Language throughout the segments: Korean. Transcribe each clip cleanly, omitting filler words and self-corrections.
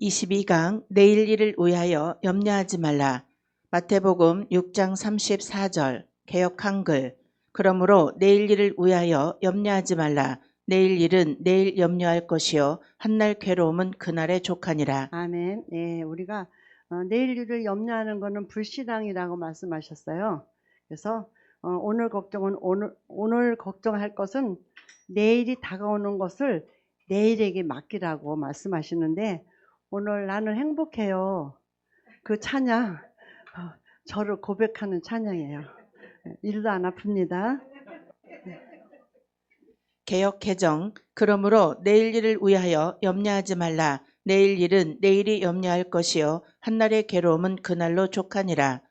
(22강) 내일 일을 위하여 염려하지 말라. 마태복음 6장 34절 개역 한글. 그러므로 내일 일을 위하여 염려하지 말라. 내일 일은 내일 염려할 것이요 한날 괴로움은 그날의 족하니라. 아멘. 네, 우리가 내일 일을 염려하는 것은 불신앙이라고 말씀하셨어요. 그래서 오늘 걱정은 오늘 걱정할 것은 내일이 다가오는 것을 내일에게 맡기라고 말씀하시는데, 오늘 나는 행복해요. 그 찬양, 저를 고백하는 찬양이에요. 일도 안 아픕니다. 개역 개정. 그러므로 내일 일을 위하여 염려하지 말라. 내일 일은 내일이 염려할 것이요 한날의 괴로움은 그날로 족하니라.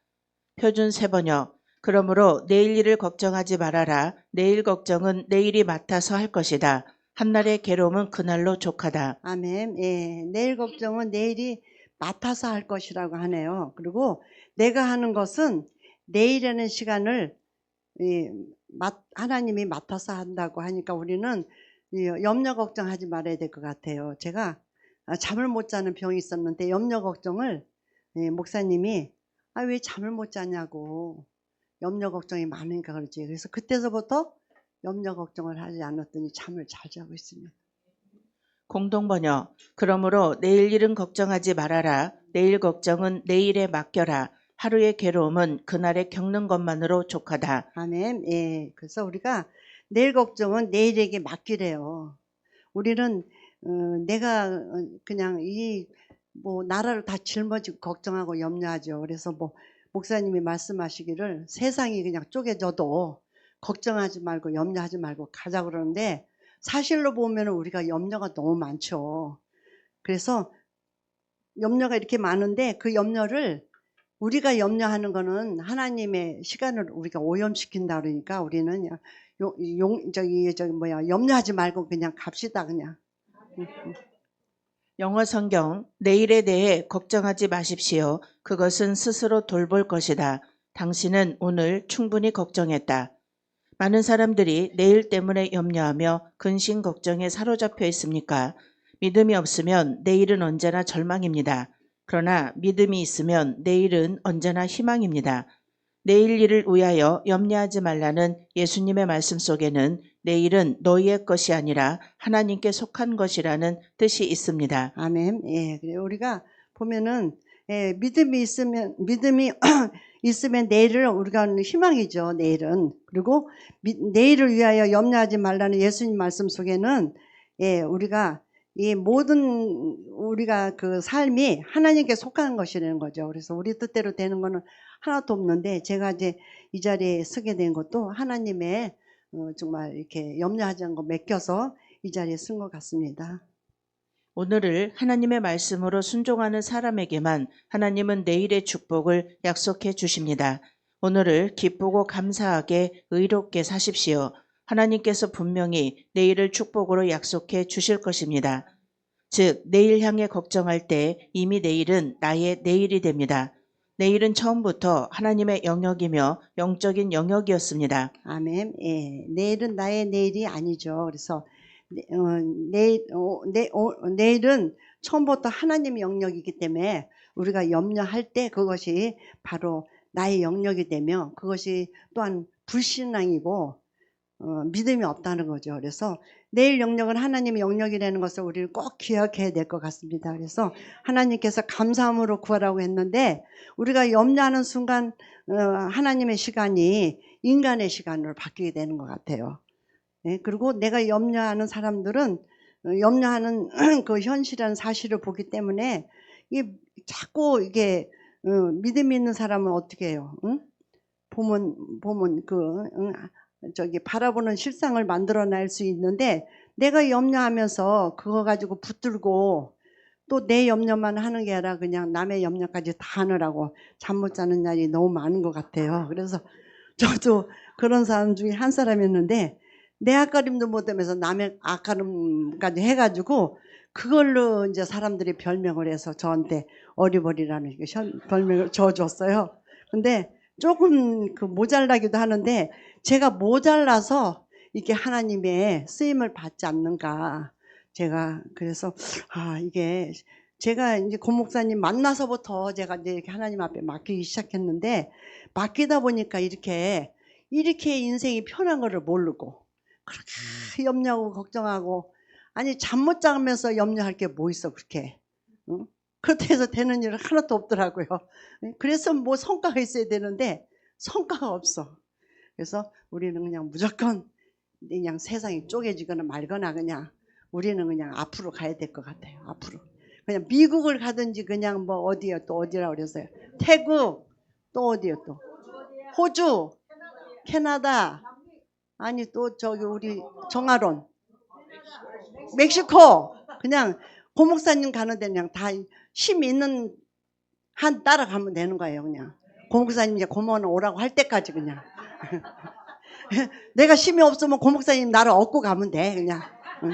표준 세번역. 그러므로 내일 일을 걱정하지 말아라. 내일 걱정은 내일이 맡아서 할 것이다. 한날의 괴로움은 그날로 족하다. 아멘. 예, 내일 걱정은 내일이 맡아서 할 것이라고 하네요. 그리고 내가 하는 것은 내일이라는 시간을 하나님이 맡아서 한다고 하니까 우리는 염려 걱정하지 말아야 될 것 같아요. 제가 잠을 못 자는 병이 있었는데 염려 걱정을 목사님이 왜 잠을 못 자냐고, 염려 걱정이 많으니까 그렇지. 그래서 그때서부터 염려 걱정을 하지 않았더니 잠을 잘 자고 있습니다. 공동번역. 그러므로 내일 일은 걱정하지 말아라. 내일 걱정은 내일에 맡겨라. 하루의 괴로움은 그날에 겪는 것만으로 족하다. 아멘. 예. 그래서 우리가 내일 걱정은 내일에게 맡기래요. 우리는 내가 그냥 나라를 다 짊어지고 걱정하고 염려하죠. 그래서 목사님이 말씀하시기를 세상이 그냥 쪼개져도 걱정하지 말고 염려하지 말고 가자 그러는데, 사실로 보면 우리가 염려가 너무 많죠. 그래서 염려가 이렇게 많은데 그 염려를 우리가 염려하는 거는 하나님의 시간을 우리가 오염시킨다 그러니까 우리는 염려하지 말고 그냥 갑시다 그냥. 영어 성경. 내일에 대해 걱정하지 마십시오. 그것은 스스로 돌볼 것이다. 당신은 오늘 충분히 걱정했다. 많은 사람들이 내일 때문에 염려하며 근심 걱정에 사로잡혀 있습니까? 믿음이 없으면 내일은 언제나 절망입니다. 그러나 믿음이 있으면 내일은 언제나 희망입니다. 내일 일을 위하여 염려하지 말라는 예수님의 말씀 속에는 내일은 너희의 것이 아니라 하나님께 속한 것이라는 뜻이 있습니다. 아멘. 예, 그래 우리가 보면은 믿음이 있으면 있으면 내일을 우리가 희망이죠. 내일은. 그리고 내일을 위하여 염려하지 말라는 예수님 말씀 속에는 우리가 이 모든 우리가 그 삶이 하나님께 속한 것이라는 거죠. 그래서 우리 뜻대로 되는 거는 하나도 없는데, 제가 이제 이 자리에 서게 된 것도 하나님의 정말 이렇게 염려하지 않고 맡겨서 이 자리에 쓴 것 같습니다. 오늘을 하나님의 말씀으로 순종하는 사람에게만 하나님은 내일의 축복을 약속해 주십니다. 오늘을 기쁘고 감사하게 의롭게 사십시오. 하나님께서 분명히 내일을 축복으로 약속해 주실 것입니다. 즉 내일 향해 걱정할 때 이미 내일은 나의 내일이 됩니다. 내일은 처음부터 하나님의 영역이며 영적인 영역이었습니다. 아멘. 예, 내일은 나의 내일이 아니죠. 그래서 내일은 처음부터 하나님의 영역이기 때문에 우리가 염려할 때 그것이 바로 나의 영역이 되며 그것이 또한 불신앙이고 믿음이 없다는 거죠. 그래서 내일 영역은 하나님의 영역이라는 것을 우리는 꼭 기억해야 될 것 같습니다. 그래서 하나님께서 감사함으로 구하라고 했는데 우리가 염려하는 순간 하나님의 시간이 인간의 시간으로 바뀌게 되는 것 같아요. 그리고 내가 염려하는 사람들은 염려하는 그 현실이라는 사실을 보기 때문에 자꾸 이게 믿음이 있는 사람은 어떻게 해요? 응? 보면 바라보는 실상을 만들어낼 수 있는데, 내가 염려하면서 그거 가지고 붙들고 또 내 염려만 하는 게 아니라 그냥 남의 염려까지 다 하느라고 잠 못 자는 날이 너무 많은 것 같아요. 그래서 저도 그런 사람 중에 한 사람이었는데 내 앞가림도 못하면서 남의 앞가림까지 해가지고 그걸로 이제 사람들이 별명을 해서 저한테 어리버리라는 별명을 줘줬어요. 근데 조금 그 모자라기도 하는데 제가 모자라서 이게 하나님의 쓰임을 받지 않는가. 제가 그래서 이게 제가 이제 고 목사님 만나서부터 제가 이제 이렇게 하나님 앞에 맡기기 시작했는데 맡기다 보니까 이렇게 인생이 편한 거를 모르고 그렇게 염려하고 걱정하고 아니 잠 못 자면서 염려할 게 뭐 있어 그렇게. 응? 그렇게 해서 되는 일은 하나도 없더라고요. 그래서 뭐 성과가 있어야 되는데 성과가 없어. 그래서 우리는 그냥 무조건 그냥 세상이 쪼개지거나 말거나 그냥 우리는 그냥 앞으로 가야 될 것 같아요. 앞으로. 그냥 미국을 가든지 그냥 뭐 어디요 또 어디라 그랬어요. 태국 또 어디요 또 호주 캐나다 아니 또 저기 우리 정아론 멕시코 그냥 고 목사님 가는 데 그냥 다 힘 있는 한 따라가면 되는 거예요. 그냥 고 목사님 이제 고모는 오라고 할 때까지 그냥 내가 힘이 없으면 고 목사님 나를 얻고 가면 돼 그냥. 응.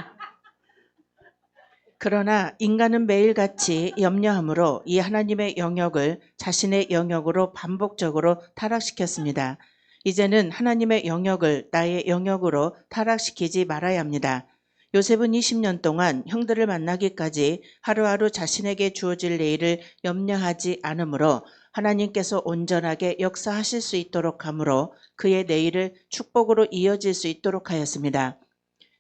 그러나 인간은 매일같이 염려함으로 이 하나님의 영역을 자신의 영역으로 반복적으로 타락시켰습니다. 이제는 하나님의 영역을 나의 영역으로 타락시키지 말아야 합니다. 요셉은 20년 동안 형들을 만나기까지 하루하루 자신에게 주어질 내일을 염려하지 않으므로 하나님께서 온전하게 역사하실 수 있도록 하므로 그의 내일을 축복으로 이어질 수 있도록 하였습니다.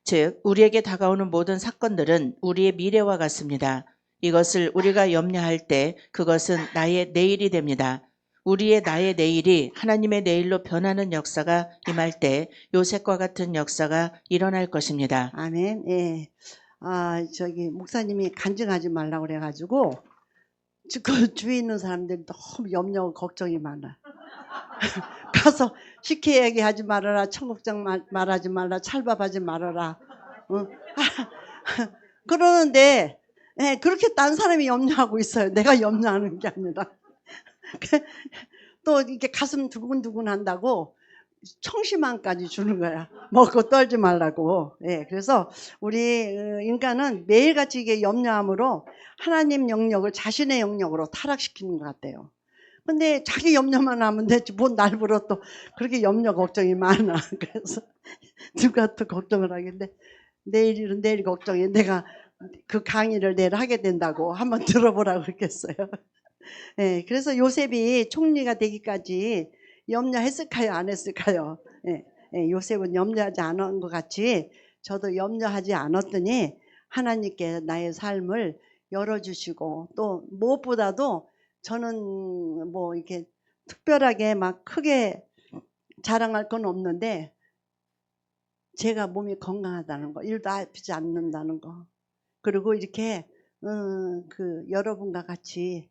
즉 우리에게 다가오는 모든 사건들은 우리의 미래와 같습니다. 이것을 우리가 염려할 때 그것은 나의 내일이 됩니다. 우리의 나의 내일이 하나님의 내일로 변하는 역사가 임할 때 요셉과 같은 역사가 일어날 것입니다. 아멘. 예. 저기 목사님이 간증하지 말라고 그래가지고 그 주위에 있는 사람들이 너무 염려하고 걱정이 많아. 가서 식혜 얘기하지 말아라, 청국장 말하지 말라, 찰밥하지 말아라. 그러는데 그렇게 딴 사람이 염려하고 있어요. 내가 염려하는 게 아니라. 또 이렇게 가슴 두근두근 한다고 청심환까지 주는 거야. 먹고 떨지 말라고. 그래서 우리 인간은 매일같이 이게 염려함으로 하나님 영역을 자신의 영역으로 타락시키는 것 같아요. 근데 자기 염려만 하면 되지 뭔 날부러 또 그렇게 염려 걱정이 많아. 그래서 누가 또 걱정을 하겠는데 내일 일은 내일 걱정해. 내가 그 강의를 내일 하게 된다고 한번 들어보라고 그랬겠어요. 그래서 요셉이 총리가 되기까지 염려했을까요? 안 했을까요? 요셉은 염려하지 않은 것 같이 저도 염려하지 않았더니 하나님께 나의 삶을 열어주시고 또 무엇보다도 저는 뭐 이렇게 특별하게 막 크게 자랑할 건 없는데 제가 몸이 건강하다는 거, 일도 아프지 않는다는 거, 그리고 이렇게 그 여러분과 같이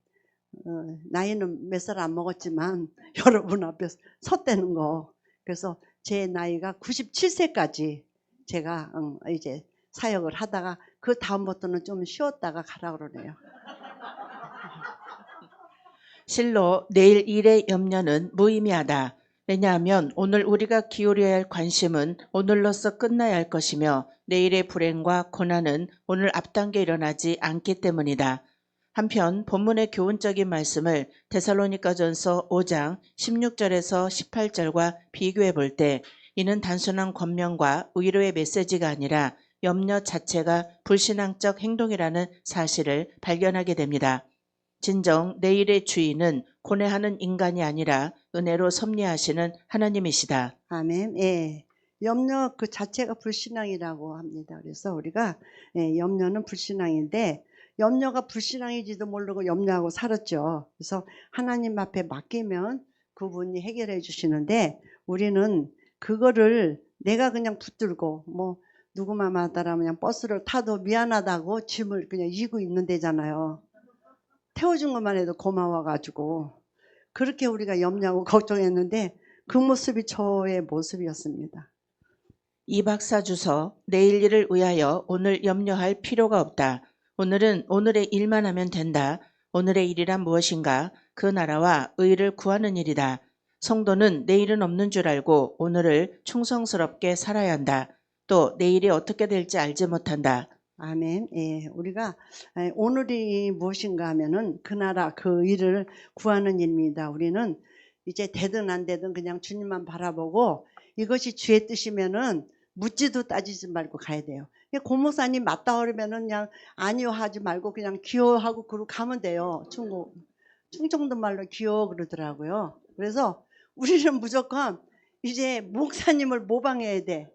나이는 몇 살 안 먹었지만 여러분 앞에 섰다는 거. 그래서 제 나이가 97세까지 제가 이제 사역을 하다가 그 다음부터는 좀 쉬었다가 가라 그러네요. 실로 내일 일의 염려는 무의미하다. 왜냐하면 오늘 우리가 기울여야 할 관심은 오늘로써 끝나야 할 것이며 내일의 불행과 고난은 오늘 앞당겨 일어나지 않기 때문이다. 한편 본문의 교훈적인 말씀을 데살로니가전서 5장 16절에서 18절과 비교해 볼 때 이는 단순한 권면과 위로의 메시지가 아니라 염려 자체가 불신앙적 행동이라는 사실을 발견하게 됩니다. 진정 내일의 주인은 고뇌하는 인간이 아니라 은혜로 섭리하시는 하나님이시다. 아멘. 염려 그 자체가 불신앙이라고 합니다. 그래서 우리가 염려는 불신앙인데 염려가 불신앙인지도 모르고 염려하고 살았죠. 그래서 하나님 앞에 맡기면 그분이 해결해 주시는데 우리는 그거를 내가 그냥 붙들고 뭐 누구만 마다라 그냥 버스를 타도 미안하다고 짐을 그냥 이고 있는 데잖아요. 태워준 것만 해도 고마워가지고 그렇게 우리가 염려하고 걱정했는데 그 모습이 저의 모습이었습니다. 이 박사 주서 내일 일을 위하여 오늘 염려할 필요가 없다. 오늘은 오늘의 일만 하면 된다. 오늘의 일이란 무엇인가? 그 나라와 의를 구하는 일이다. 성도는 내일은 없는 줄 알고 오늘을 충성스럽게 살아야 한다. 또 내일이 어떻게 될지 알지 못한다. 아멘. 예, 우리가 오늘이 무엇인가 하면은 그 나라 그 일을 구하는 일입니다. 우리는 이제 되든 안 되든 그냥 주님만 바라보고 이것이 주의 뜻이면은 묻지도 따지지 말고 가야 돼요. 고목사님 맞다 그러면은 그냥 아니요 하지 말고 그냥 기여하고 그러고 가면 돼요. 충청도 말로 기여 그러더라고요. 그래서 우리는 무조건 이제 목사님을 모방해야 돼.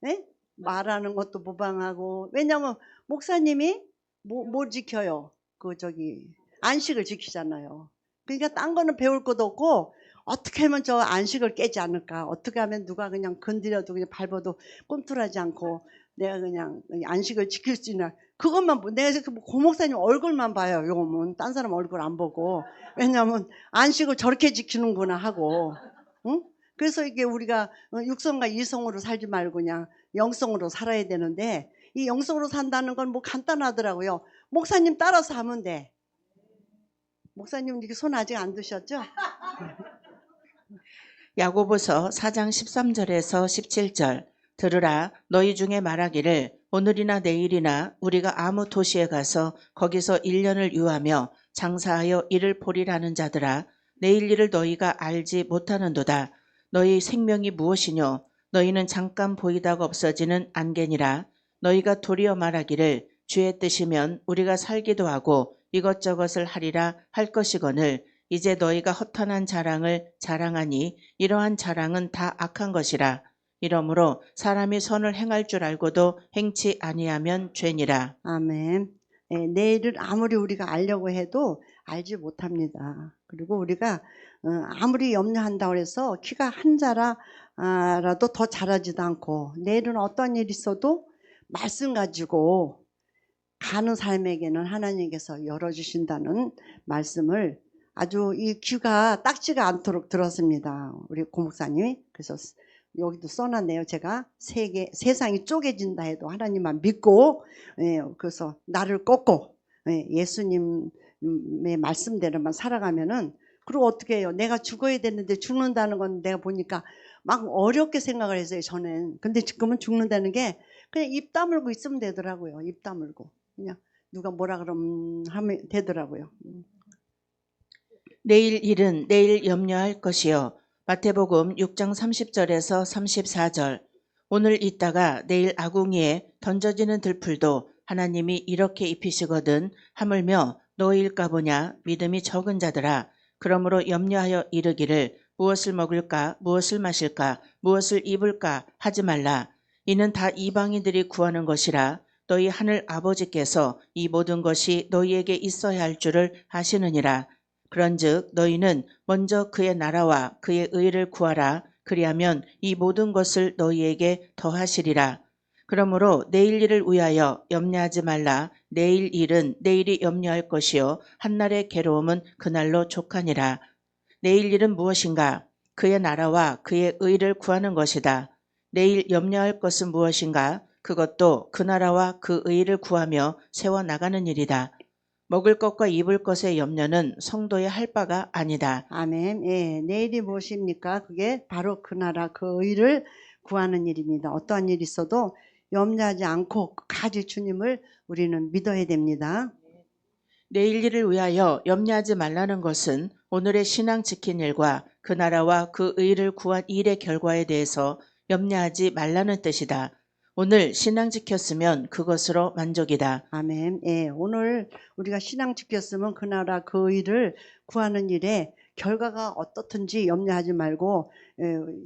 예? 말하는 것도 모방하고. 왜냐면 목사님이 뭐 지켜요? 안식을 지키잖아요. 그러니까 딴 거는 배울 것도 없고 어떻게 하면 저 안식을 깨지 않을까? 어떻게 하면 누가 그냥 건드려도 그냥 밟아도 꿈틀하지 않고 내가 그냥 안식을 지킬 수 있나? 그것만 내가 고목사님 얼굴만 봐요. 요금은 딴 사람 얼굴 안 보고. 왜냐면 안식을 저렇게 지키는구나 하고. 응? 그래서 이게 우리가 육성과 이성으로 살지 말고 그냥 영성으로 살아야 되는데 이 영성으로 산다는 건 뭐 간단하더라고요. 목사님 따라서 하면 돼. 목사님 이렇게 손 아직 안 드셨죠? 야고보서 4장 13절에서 17절. 들으라, 너희 중에 말하기를 오늘이나 내일이나 우리가 아무 도시에 가서 거기서 1년을 유하며 장사하여 이를 보리라는 자들아, 내일 일을 너희가 알지 못하는도다. 너희 생명이 무엇이뇨? 너희는 잠깐 보이다가 없어지는 안개니라. 너희가 도리어 말하기를 주의 뜻이면 우리가 살기도 하고 이것저것을 하리라 할 것이거늘 이제 너희가 허탄한 자랑을 자랑하니 이러한 자랑은 다 악한 것이라. 이러므로 사람이 선을 행할 줄 알고도 행치 아니하면 죄니라. 아멘. 예, 내일을 아무리 우리가 알려고 해도 알지 못합니다. 그리고 우리가 아무리 염려한다고 해서 키가 한 자라도 더 자라지도 않고 내일은 어떤 일이 있어도 말씀 가지고 가는 삶에게는 하나님께서 열어주신다는 말씀을 아주 이 귀가 딱지가 않도록 들었습니다. 우리 고목사님이. 그래서 여기도 써놨네요. 제가 세상이 쪼개진다 해도 하나님만 믿고, 그래서 나를 꺾고, 예수님의 말씀대로만 살아가면은, 그리고 어떻게 해요? 내가 죽어야 되는데 죽는다는 건 내가 보니까 막 어렵게 생각을 했어요, 저는. 근데 지금은 죽는다는 게 그냥 입 다물고 있으면 되더라고요. 입 다물고. 그냥 누가 뭐라 그러면 하면 되더라고요. 내일 일은 내일 염려할 것이요. 마태복음 6장 30절에서 34절. 오늘 있다가 내일 아궁이에 던져지는 들풀도 하나님이 이렇게 입히시거든 하물며 너희일까 보냐 믿음이 적은 자들아. 그러므로 염려하여 이르기를 무엇을 먹을까 무엇을 마실까 무엇을 입을까 하지 말라. 이는 다 이방인들이 구하는 것이라. 너희 하늘 아버지께서 이 모든 것이 너희에게 있어야 할 줄을 아시느니라. 그런즉 너희는 먼저 그의 나라와 그의 의를 구하라. 그리하면 이 모든 것을 너희에게 더하시리라. 그러므로 내일 일을 위하여 염려하지 말라. 내일 일은 내일이 염려할 것이요 한날의 괴로움은 그날로 족하니라. 내일 일은 무엇인가? 그의 나라와 그의 의를 구하는 것이다. 내일 염려할 것은 무엇인가? 그것도 그 나라와 그 의를 구하며 세워나가는 일이다. 먹을 것과 입을 것의 염려는 성도의 할 바가 아니다. 아멘. 예, 내일이 무엇입니까? 그게 바로 그 나라 그 의를 구하는 일입니다. 어떠한 일이 있어도 염려하지 않고 가지 주님을 우리는 믿어야 됩니다. 내일 일을 위하여 염려하지 말라는 것은 오늘의 신앙 지킨 일과 그 나라와 그 의를 구한 일의 결과에 대해서 염려하지 말라는 뜻이다. 오늘 신앙 지켰으면 그것으로 만족이다. 아멘. 예, 오늘 우리가 신앙 지켰으면 그 나라 그 의를 구하는 일에 결과가 어떻든지 염려하지 말고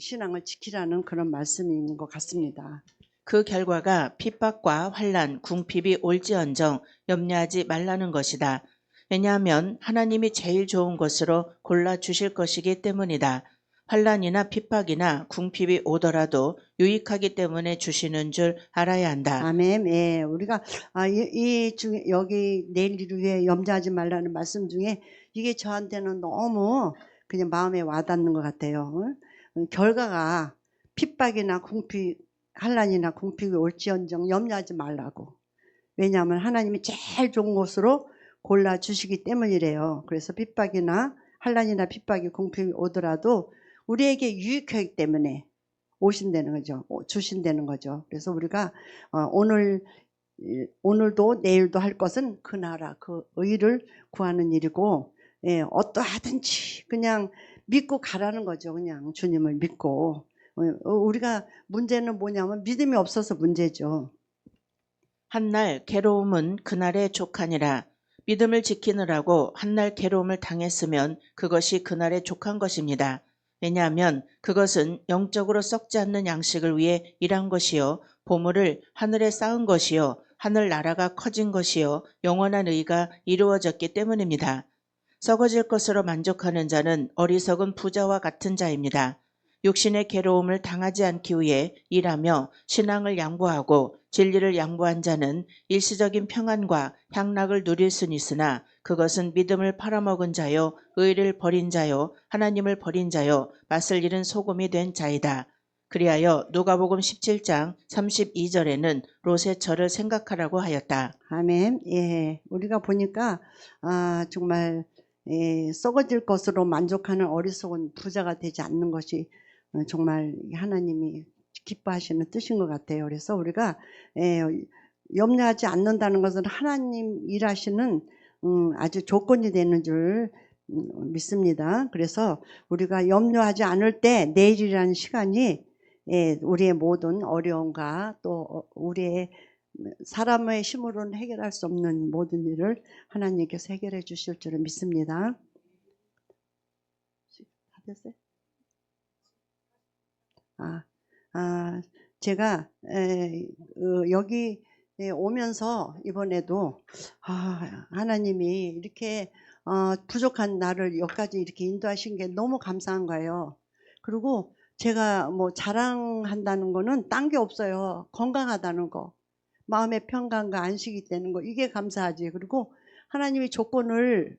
신앙을 지키라는 그런 말씀인 것 같습니다. 그 결과가 핍박과 환난, 궁핍이 올지언정 염려하지 말라는 것이다. 왜냐하면 하나님이 제일 좋은 것으로 골라주실 것이기 때문이다. 환난이나 핍박이나 궁핍이 오더라도 유익하기 때문에 주시는 줄 알아야 한다. 아멘. 예, 우리가 여기 내일 일을 위해 염려하지 말라는 말씀 중에 이게 저한테는 너무 그냥 마음에 와닿는 것 같아요. 결과가 핍박이나 궁핍, 환난이나 궁핍이 올지언정 염려하지 말라고. 왜냐하면 하나님이 제일 좋은 것으로 골라 주시기 때문이래요. 그래서 핍박이나 환난이나 핍박이 궁핍이 오더라도 우리에게 유익하기 때문에 오신다는 거죠. 주신다는 거죠. 그래서 우리가 오늘 오늘도 내일도 할 것은 그 나라 그 의를 구하는 일이고, 예, 어떠하든지 그냥 믿고 가라는 거죠. 그냥 주님을 믿고. 우리가 문제는 뭐냐면 믿음이 없어서 문제죠. 한날 괴로움은 그날의 족하니라. 믿음을 지키느라고 한날 괴로움을 당했으면 그것이 그날의 족한 것입니다. 왜냐하면 그것은 영적으로 썩지 않는 양식을 위해 일한 것이요 보물을 하늘에 쌓은 것이요 하늘나라가 커진 것이요 영원한 의가 이루어졌기 때문입니다. 썩어질 것으로 만족하는 자는 어리석은 부자와 같은 자입니다. 육신의 괴로움을 당하지 않기 위해 일하며 신앙을 양보하고 진리를 양보한 자는 일시적인 평안과 향락을 누릴 수는 있으나 그것은 믿음을 팔아먹은 자요 의를 버린 자요 하나님을 버린 자요 맛을 잃은 소금이 된 자이다. 그리하여 누가복음 17장 32절에는 롯의 절을 생각하라고 하였다. 아멘. 예, 우리가 보니까 정말 썩어질 것으로 만족하는 어리석은 부자가 되지 않는 것이 정말 하나님이 기뻐하시는 뜻인 것 같아요. 그래서 우리가 염려하지 않는다는 것은 하나님 일하시는 아주 조건이 되는 줄 믿습니다. 그래서 우리가 염려하지 않을 때 내일이라는 시간이 우리의 모든 어려움과 또 우리의 사람의 힘으로는 해결할 수 없는 모든 일을 하나님께서 해결해 주실 줄을 믿습니다. 다 됐어요? 제가 여기 오면서 이번에도 하나님이 이렇게 부족한 나를 여기까지 이렇게 인도하신 게 너무 감사한 거예요. 그리고 제가 뭐 자랑한다는 거는 딴 게 없어요. 건강하다는 거, 마음의 평강과 안식이 되는 거, 이게 감사하지. 그리고 하나님이 조건을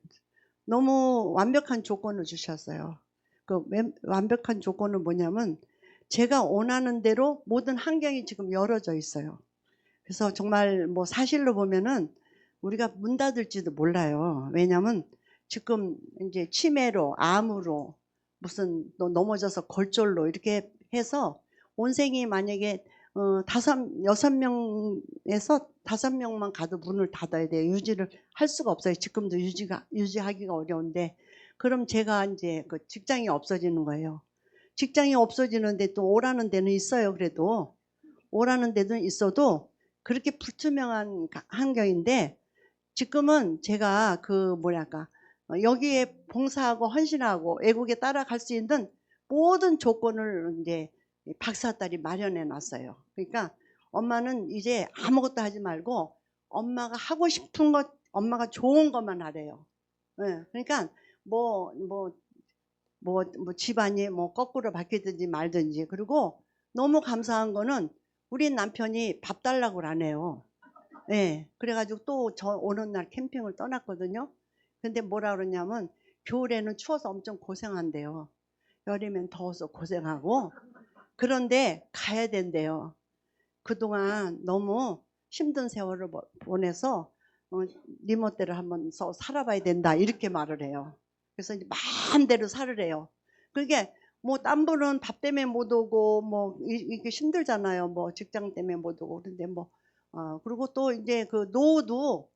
너무 완벽한 조건을 주셨어요. 그 완벽한 조건은 뭐냐면 제가 원하는 대로 모든 환경이 지금 열어져 있어요. 그래서 정말 뭐 사실로 보면은 우리가 문 닫을지도 몰라요. 왜냐면 지금 이제 치매로, 암으로, 무슨 또 넘어져서 골절로 이렇게 해서 온생이 만약에 6명에서 5명만 가도 문을 닫아야 돼요. 유지를 할 수가 없어요. 지금도 유지하기가 어려운데, 그럼 제가 이제 그 직장이 없어지는 거예요. 직장이 없어지는데 또 오라는 데는 있어요. 그래도 오라는 데는 있어도 그렇게 불투명한 환경인데, 지금은 제가 그 뭐랄까 여기에 봉사하고 헌신하고 애국에 따라갈 수 있는 모든 조건을 이제 박사딸이 마련해 놨어요. 그러니까 엄마는 이제 아무것도 하지 말고 엄마가 하고 싶은 것, 엄마가 좋은 것만 하래요. 예, 그러니까 집안이 뭐 거꾸로 바뀌든지 말든지. 그리고 너무 감사한 거는 우리 남편이 밥 달라고 안 해요. 예, 그래가지고 또 저 오는 날 캠핑을 떠났거든요. 근데 뭐라 그러냐면 겨울에는 추워서 엄청 고생한대요. 여름엔 더워서 고생하고. 그런데 가야 된대요. 그동안 너무 힘든 세월을 보내서 네 멋대로 한번 살아봐야 된다, 이렇게 말을 해요. 그래서 이제 마음대로 살으래요. 그게 뭐 딴 분은 밥 때문에 못 오고 뭐 이게 힘들잖아요. 뭐 직장 때문에 못 오고. 그런데 뭐 그리고 또 이제 그 노후도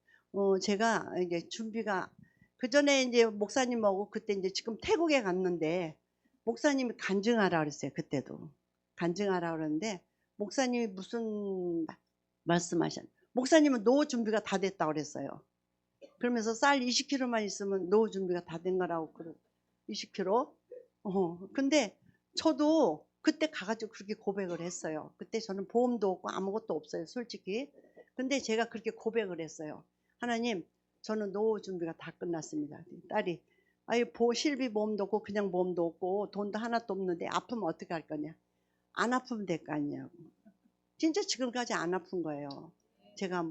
제가 이제 준비가, 그 전에 이제 목사님하고 그때 이제 지금 태국에 갔는데 목사님이 간증하라 그랬어요. 그때도 간증하라 그러는데 목사님이 무슨 말씀하셨? 목사님은 노후 준비가 다 됐다 그랬어요. 그러면서 쌀 20kg만 있으면 노후 준비가 다 된 거라고. 20kg. 근데 저도 그때 가가지고 그렇게 고백을 했어요. 그때 저는 보험도 없고 아무것도 없어요, 솔직히. 근데 제가 그렇게 고백을 했어요. 하나님, 저는 노후 준비가 다 끝났습니다. 딸이 실비 보험도 없고 그냥 보험도 없고 돈도 하나도 없는데 아프면 어떻게 할 거냐? 안 아프면 될 거 아니냐고. 진짜 지금까지 안 아픈 거예요. 제가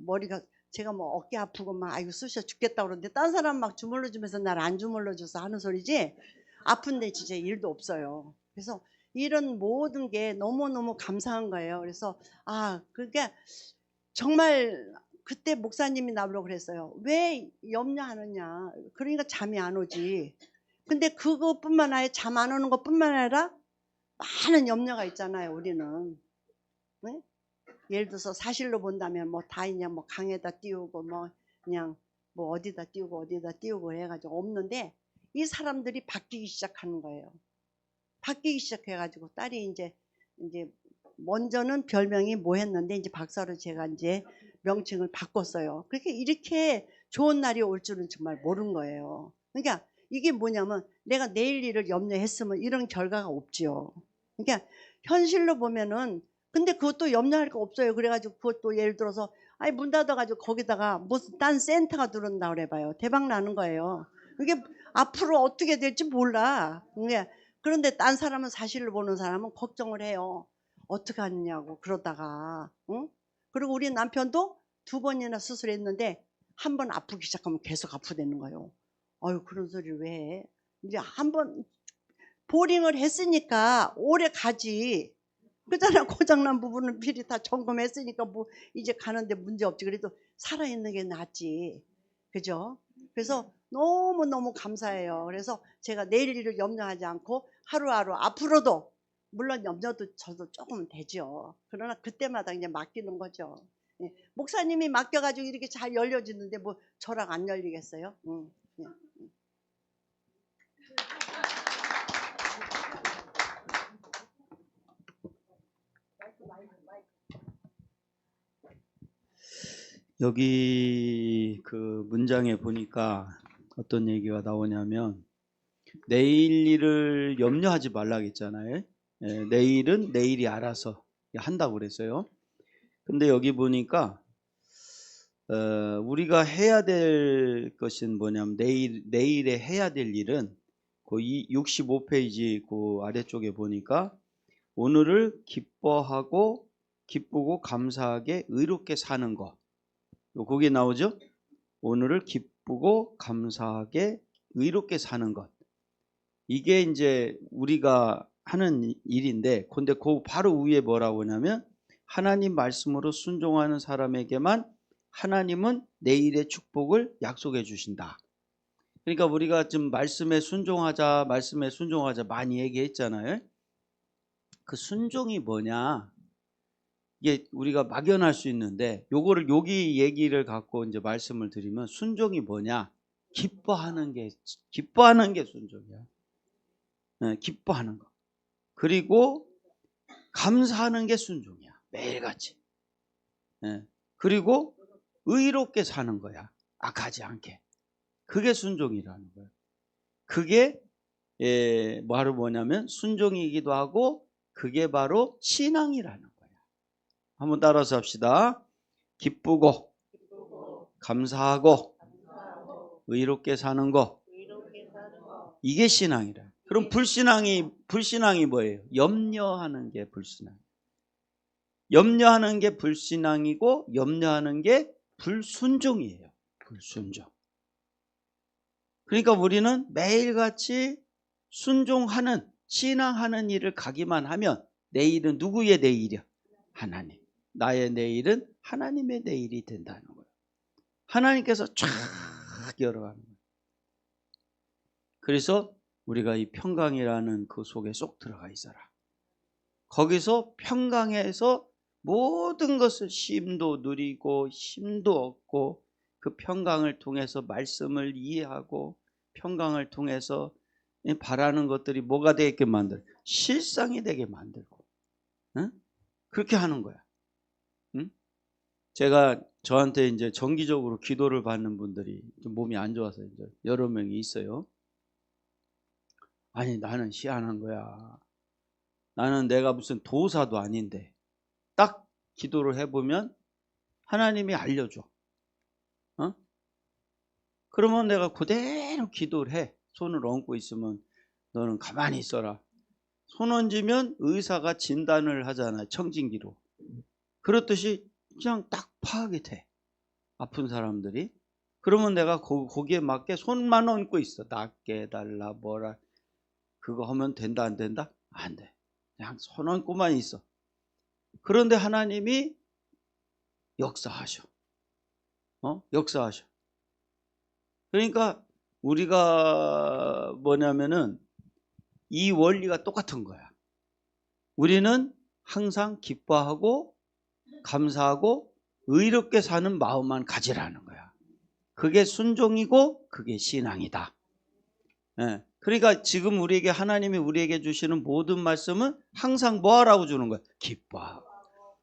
머리가, 제가 어깨 아프고 막 아이고 쑤셔 죽겠다 그러는데 딴 사람 막 주물러 주면서 날 안 주물러 줘서 하는 소리지, 아픈데 진짜 일도 없어요. 그래서 이런 모든 게 너무너무 감사한 거예요. 그래서 그게 정말 그때 목사님이 나보고 그랬어요. 왜 염려하느냐? 그러니까 잠이 안 오지. 근데 그것뿐만 아니라 잠 안 오는 것뿐만 아니라 많은 염려가 있잖아요, 우리는. 네? 예를 들어서 사실로 본다면 뭐 다 그냥 뭐 강에다 띄우고 뭐 그냥 뭐 어디다 띄우고 해가지고 없는데 이 사람들이 바뀌기 시작하는 거예요. 바뀌기 시작해가지고 딸이 이제 먼저는 별명이 뭐였는데 이제 박사로 제가 이제 명칭을 바꿨어요. 그렇게 이렇게 좋은 날이 올 줄은 정말 모른 거예요. 그러니까 이게 뭐냐면 내가 내일 일을 염려했으면 이런 결과가 없지요. 그러니까 현실로 보면은 근데 그것도 염려할 거 없어요. 그래가지고 그것도 예를 들어서 아니 문 닫아가지고 거기다가 무슨 딴 센터가 들어온다 그래봐요. 대박 나는 거예요. 그게 앞으로 어떻게 될지 몰라. 그런데 딴 사람은 사실을 보는 사람은 걱정을 해요. 어떻게 하느냐고 그러다가 응? 그리고 우리 남편도 2번이나 수술했는데 한 번 아프기 시작하면 계속 아프다는 거예요. 아유 그런 소리를 왜 해? 이제 한 번 보링을 했으니까 오래 가지. 그잖아. 고장난 부분은 미리 다 점검했으니까 뭐 이제 가는데 문제 없지. 그래도 살아있는 게 낫지. 그죠? 그래서 너무너무 감사해요. 그래서 제가 내일 일을 염려하지 않고 하루하루 앞으로도 물론 염려도 저도 조금 되죠. 그러나 그때마다 그냥 맡기는 거죠. 예. 목사님이 맡겨가지고 이렇게 잘 열려지는데 뭐 저랑 안 열리겠어요? 예. 여기 그 문장에 보니까 어떤 얘기가 나오냐면 내일 일을 염려하지 말라겠잖아요. 내일은 내일이 알아서 한다고 그랬어요. 근데 여기 보니까 우리가 해야 될 것은 뭐냐면 내일에 해야 될 일은 그 65페이지 그 아래쪽에 보니까 오늘을 기뻐하고 기쁘고 감사하게 의롭게 사는 것. 거기에 나오죠? 오늘을 기쁘고 감사하게 의롭게 사는 것. 이게 이제 우리가 하는 일인데, 근데 그 바로 위에 뭐라고 하냐면 하나님 말씀으로 순종하는 사람에게만 하나님은 내일의 축복을 약속해 주신다. 그러니까 우리가 지금 말씀에 순종하자 많이 얘기했잖아요. 그 순종이 뭐냐? 이게 우리가 막연할 수 있는데 요거를 여기 얘기를 갖고 이제 말씀을 드리면 순종이 뭐냐? 기뻐하는 게 순종이야. 네, 기뻐하는 거. 그리고 감사하는 게 순종이야. 매일같이. 네. 그리고 의롭게 사는 거야. 악하지 않게. 그게 순종이라는 거야. 그게 바로 뭐냐면 순종이기도 하고 그게 바로 신앙이라는 거야. 한번 따라서 합시다. 기쁘고 감사하고 의롭게 사는 거. 이게 신앙이라. 그럼 불신앙이 뭐예요? 염려하는 게 불신앙. 염려하는 게 불신앙이고 염려하는 게 불순종이에요. 불순종. 그러니까 우리는 매일같이 순종하는 신앙하는 일을 가기만 하면 내일은 누구의 내일이야? 하나님. 나의 내일은 하나님의 내일이 된다는 거예요. 하나님께서 쫙 열어가는 거예요. 그래서 우리가 이 평강이라는 그 속에 쏙 들어가 있어라. 거기서 평강에서 모든 것을 쉼도 누리고 힘도 얻고 그 평강을 통해서 말씀을 이해하고 평강을 통해서 바라는 것들이 뭐가 되게 만들고 실상이 되게 만들고 응? 그렇게 하는 거야. 응? 제가 저한테 이제 정기적으로 기도를 받는 분들이 몸이 안 좋아서 이제 여러 명이 있어요. 아니 나는 희한한 거야. 나는 내가 무슨 도사도 아닌데 딱 기도를 해보면 하나님이 알려줘. 어? 그러면 내가 그대로 기도를 해. 손을 얹고 있으면 너는 가만히 있어라. 손 얹으면 의사가 진단을 하잖아요. 청진기로. 그렇듯이 그냥 딱 파악이 돼. 아픈 사람들이. 그러면 내가 거기에 맞게 손만 얹고 있어. 낫게 해달라 뭐라. 그거 하면 된다 안 된다? 안 돼. 그냥 손 얹고만 있어. 그런데 하나님이 역사하셔. 역사하셔. 그러니까 우리가 뭐냐면은 이 원리가 똑같은 거야. 우리는 항상 기뻐하고 감사하고 의롭게 사는 마음만 가지라는 거야. 그게 순종이고 그게 신앙이다. 예. 그러니까 지금 우리에게 하나님이 우리에게 주시는 모든 말씀은 항상 뭐 하라고 주는 거야? 기뻐하고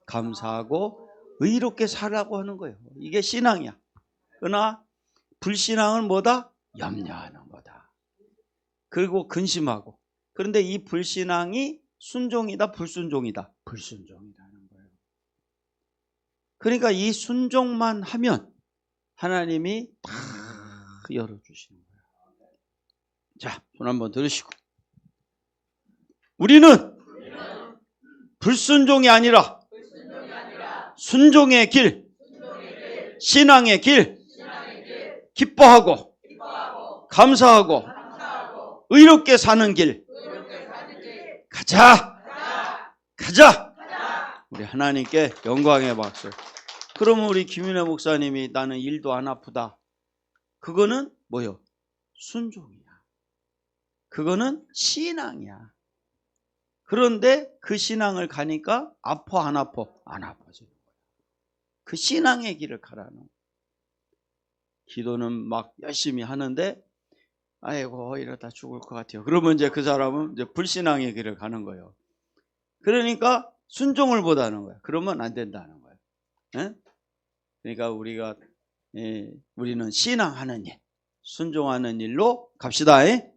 감사하고 의롭게 살라고 하는 거예요. 이게 신앙이야. 그러나 불신앙은 뭐다? 염려하는 거다. 그리고 근심하고. 그런데 이 불신앙이 순종이다, 불순종이다? 불순종이라는 거예요. 그러니까 이 순종만 하면 하나님이 다 열어주시는 거예요. 자, 손 한번 들으시고. 우리는 불순종이 아니라 순종의 길, 신앙의 길, 기뻐하고 감사하고 의롭게 사는 길 가자. 우리 하나님께 영광의 박수. 그러면 우리 김윤혜 목사님이 나는 일도 안 아프다. 그거는 뭐요? 순종이야. 그거는 신앙이야. 그런데 그 신앙을 가니까 아파 안 아파? 안 아파지는 거야. 그 신앙의 길을 가라는 거야. 기도는 막 열심히 하는데 아이고 이러다 죽을 것 같아요. 그러면 이제 그 사람은 이제 불신앙의 길을 가는 거예요. 그러니까 순종을 못하는 거야. 그러면 안 된다는 거예요. 예? 그러니까 우리는 신앙하는 일, 순종하는 일로 갑시다. 예.